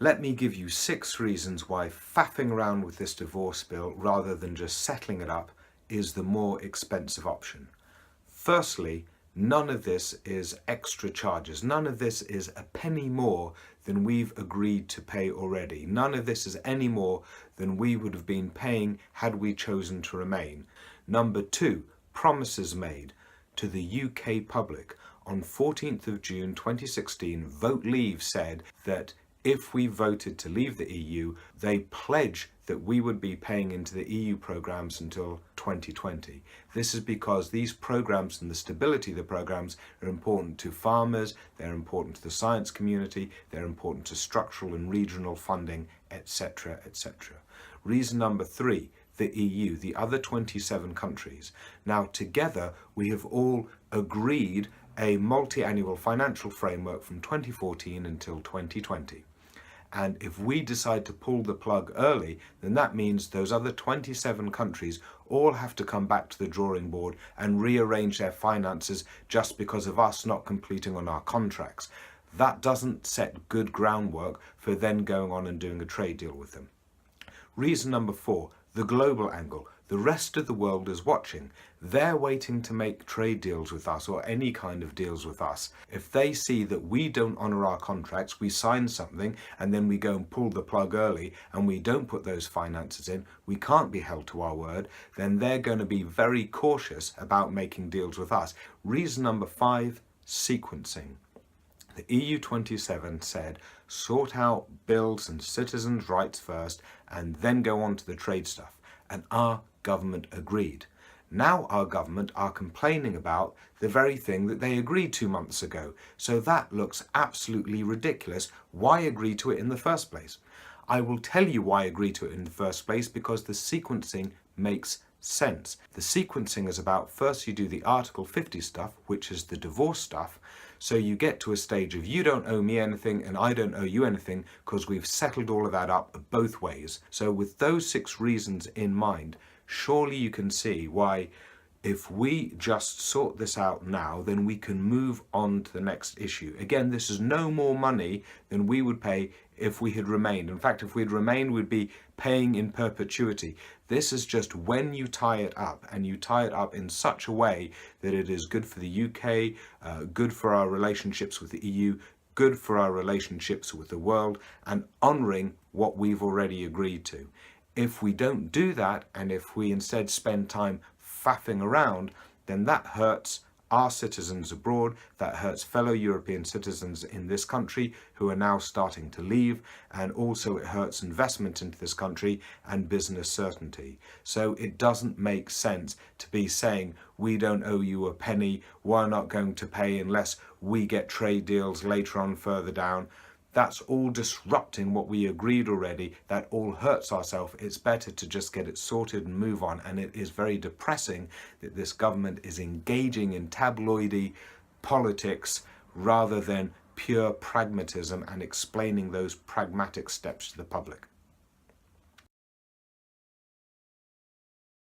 Let me give you 6 reasons why faffing around with this divorce bill rather than just settling it up is the more expensive option. Firstly, none of this is extra charges. None of this is a penny more than we've agreed to pay already. None of this is any more than we would have been paying had we chosen to remain. Number 2, promises made to the UK public. On 14th of June 2016, Vote Leave said that if we voted to leave the EU, they pledge that we would be paying into the EU programmes until 2020. This is because these programmes and the stability of the programmes are important to farmers, they're important to the science community, they're important to structural and regional funding, etc., etc. Reason number 3, the EU, the other 27 countries. Now, together, we have all agreed a multi-annual financial framework from 2014 until 2020. And if we decide to pull the plug early, then that means those other 27 countries all have to come back to the drawing board and rearrange their finances just because of us not completing on our contracts. That doesn't set good groundwork for then going on and doing a trade deal with them. Reason number 4, the global angle. The rest of the world is watching. They're waiting to make trade deals with us or any kind of deals with us. If they see that we don't honour our contracts, we sign something and then we go and pull the plug early and we don't put those finances in, we can't be held to our word, then they're going to be very cautious about making deals with us. Reason number 5, sequencing. The EU27 said, sort out bills and citizens' rights first and then go on to the trade stuff. And our government agreed. Now our government are complaining about the very thing that they agreed 2 months ago. So that looks absolutely ridiculous. Why agree to it in the first place? I will tell you why I agree to it in the first place, because the sequencing makes sense. The sequencing is about, first you do the Article 50 stuff, which is the divorce stuff. So you get to a stage of you don't owe me anything and I don't owe you anything because we've settled all of that up both ways. So with those 6 reasons in mind, surely you can see why if we just sort this out now, then we can move on to the next issue. Again, this is no more money than we would pay if we had remained. In fact, if we had remained, we'd be paying in perpetuity. This is just when you tie it up, and you tie it up in such a way that it is good for the UK, good for our relationships with the EU, good for our relationships with the world, and honouring what we've already agreed to. If we don't do that, and if we instead spend time faffing around, then that hurts our citizens abroad, that hurts fellow European citizens in this country who are now starting to leave, and also it hurts investment into this country and business certainty. So it doesn't make sense to be saying we don't owe you a penny, we're not going to pay unless we get trade deals later on further down. That's all disrupting what we agreed already. That all hurts ourselves. It's better to just get it sorted and move on. And it is very depressing that this government is engaging in tabloidy politics rather than pure pragmatism and explaining those pragmatic steps to the public.